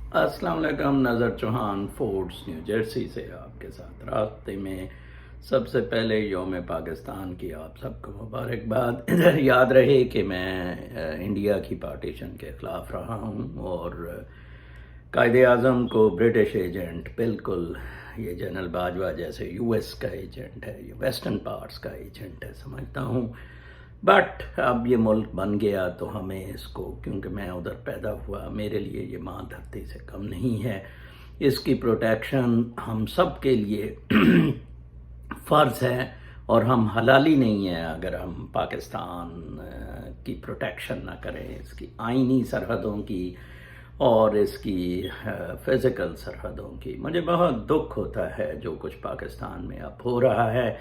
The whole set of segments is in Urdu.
السلام علیکم، نظر چوہان فورٹس نیو جرسی سے آپ کے ساتھ راستے میں۔ سب سے پہلے یوم پاکستان کی آپ سب کو مبارکباد۔ ادھر یاد رہے کہ میں انڈیا کی پارٹیشن کے خلاف رہا ہوں اور قائد اعظم کو برٹش ایجنٹ، بالکل یہ جنرل باجوہ جیسے یو ایس کا ایجنٹ ہے، یہ ویسٹرن پارٹس کا ایجنٹ ہے سمجھتا ہوں۔ بٹ اب یہ ملک بن گیا تو ہمیں اس کو، کیونکہ میں ادھر پیدا ہوا، میرے لیے یہ ماں دھرتی سے کم نہیں ہے، اس کی پروٹیکشن ہم سب کے لیے فرض ہے، اور ہم حلالی نہیں ہیں اگر ہم پاکستان کی پروٹیکشن نہ کریں، اس کی آئینی سرحدوں کی اور اس کی فزیکل سرحدوں کی۔ مجھے بہت دکھ ہوتا ہے جو کچھ پاکستان میں اب ہو رہا ہے،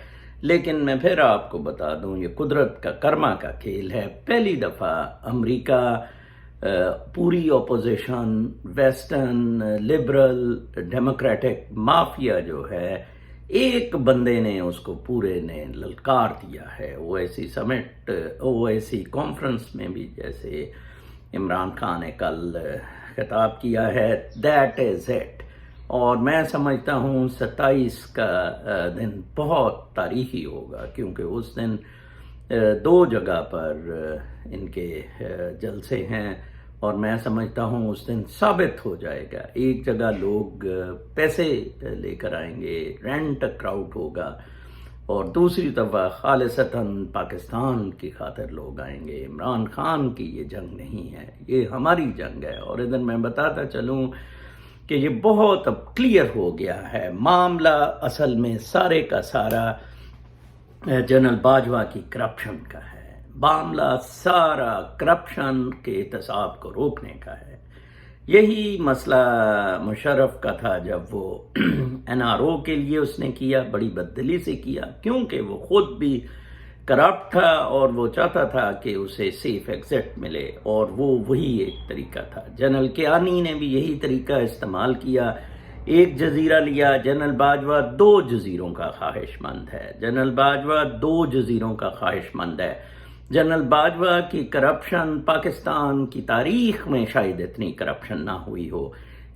لیکن میں پھر آپ کو بتا دوں یہ قدرت کا کرما کا کھیل ہے۔ پہلی دفعہ امریکہ پوری opposition, western liberal democratic mafia جو ہے، ایک بندے نے اس کو پورے نے للکار دیا ہے۔ او آئی سی سمٹ، او آئی سی کانفرنس میں بھی جیسے عمران خان نے کل خطاب کیا ہے، دیٹ از اٹ۔ اور میں سمجھتا ہوں 27 کا دن بہت تاریخی ہوگا، کیونکہ اس دن دو جگہ پر ان کے جلسے ہیں، اور میں سمجھتا ہوں اس دن ثابت ہو جائے گا۔ ایک جگہ لوگ پیسے لے کر آئیں گے، رینٹ کراؤڈ ہوگا، اور دوسری طرف خالصتاً پاکستان کی خاطر لوگ آئیں گے۔ عمران خان کی یہ جنگ نہیں ہے، یہ ہماری جنگ ہے۔ اور ادھر میں بتاتا چلوں کہ یہ بہت اب کلیئر ہو گیا ہے، معاملہ اصل میں سارے کا سارا جنرل باجوہ کی کرپشن کا ہے۔ معاملہ سارا کرپشن کے احتساب کو روکنے کا ہے۔ یہی مسئلہ مشرف کا تھا جب وہ این آر او کے لیے اس نے کیا، بڑی بددلی سے کیا، کیونکہ وہ خود بھی کرپٹ تھا اور وہ چاہتا تھا کہ اسے سیف ایگزٹ ملے، اور وہی ایک طریقہ تھا۔ جنرل کیانی نے بھی یہی طریقہ استعمال کیا، ایک جزیرہ لیا۔ جنرل باجوہ 2 جزیروں کا خواہش مند ہے، جنرل باجوہ 2 جزیروں کا خواہش مند ہے۔ جنرل باجوہ کی کرپشن پاکستان کی تاریخ میں شاید اتنی کرپشن نہ ہوئی ہو۔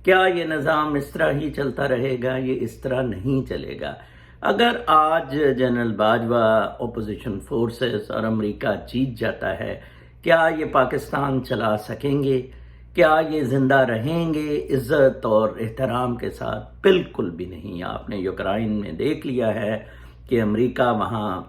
کیا یہ نظام اس طرح ہی چلتا رہے گا؟ یہ اس طرح نہیں چلے گا۔ اگر آج جنرل باجوہ، اپوزیشن فورسز اور امریکہ جیت جاتا ہے، کیا یہ پاکستان چلا سکیں گے؟ کیا یہ زندہ رہیں گے عزت اور احترام کے ساتھ؟ بالکل بھی نہیں۔ آپ نے یوکرائن میں دیکھ لیا ہے کہ امریکہ وہاں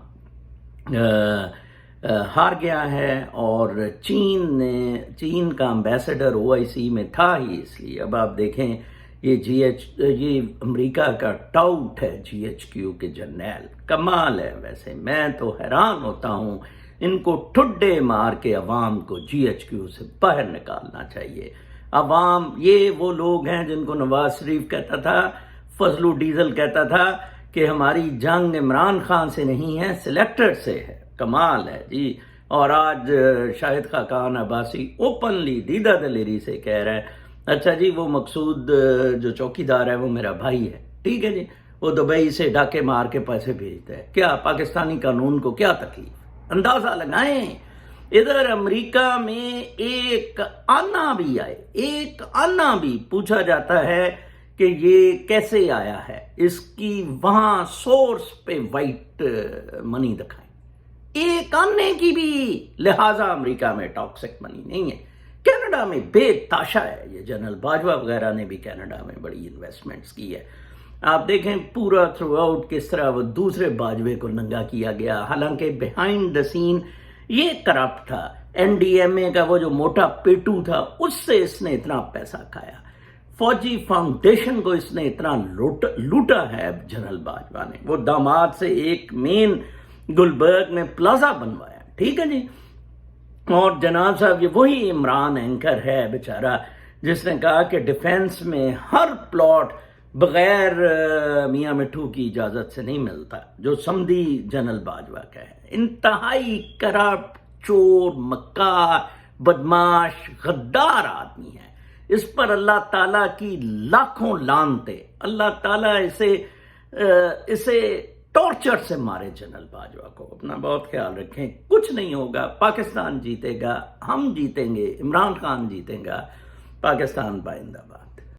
ہار گیا ہے، اور چین کا امبیسڈر او آئی سی میں تھا ہی اس لیے۔ اب آپ دیکھیں یہ امریکہ کا ٹاؤٹ ہے جی ایچ کیو کے جرنیل، کمال ہے۔ ویسے میں تو حیران ہوتا ہوں، ان کو ٹھڈے مار کے عوام کو جی ایچ کیو سے باہر نکالنا چاہیے۔ عوام یہ وہ لوگ ہیں جن کو نواز شریف کہتا تھا، فضل ڈیزل کہتا تھا کہ ہماری جنگ عمران خان سے نہیں ہے، سلیکٹر سے ہے۔ کمال ہے جی۔ اور آج شاہد خاقان عباسی اوپنلی دیدہ دلیری سے کہہ رہے ہیں، اچھا جی وہ مقصود جو چوکیدار ہے وہ میرا بھائی ہے، ٹھیک ہے جی، وہ دبئی سے ڈاکے مار کے پیسے بھیجتا ہے، کیا پاکستانی قانون کو کیا تکلیف؟ اندازہ لگائیں۔ ادھر امریکہ میں ایک آنا بھی پوچھا جاتا ہے کہ یہ کیسے آیا ہے، اس کی وہاں سورس پہ وائٹ منی دکھائیں، ایک آنے کی بھی، لہٰذا امریکہ میں ٹاکسک منی نہیں ہے۔ کینیڈا میں بے تاشا ہے، یہ جنرل باجوہ وغیرہ نے بھی کینیڈا میں بڑی انویسٹمنٹس کی ہے۔ آپ دیکھیں پورا تھرو آؤٹ کس طرح وہ دوسرے باجوے کو ننگا کیا گیا، حالانکہ بیہائنڈ دا سین یہ کرپٹ تھا۔ این ڈی ایم اے کا وہ جو موٹا پیٹو تھا، اس سے اس نے اتنا پیسہ کھایا۔ فوجی فاؤنڈیشن کو اس نے اتنا لوٹا ہے جنرل باجوہ نے۔ وہ داماد سے ایک مین گلبرگ میں پلازا بنوایا، ٹھیک ہے جی۔ اور جناب صاحب یہ وہی عمران اینکر ہے بیچارہ جس نے کہا کہ ڈیفنس میں ہر پلاٹ بغیر میاں مٹھو کی اجازت سے نہیں ملتا، جو سمدھی جنرل باجوہ کا ہے۔ انتہائی کرپٹ، چور، مکار، بدماش، غدار آدمی ہے۔ اس پر اللہ تعالیٰ کی لاکھوں لعنتیں، اللہ تعالیٰ اسے ٹارچر سے مارے جنرل باجوہ کو۔ اپنا بہت خیال رکھیں، کچھ نہیں ہوگا، پاکستان جیتے گا، ہم جیتیں گے، عمران خان جیتیں گا، پاکستان بائندہ باد۔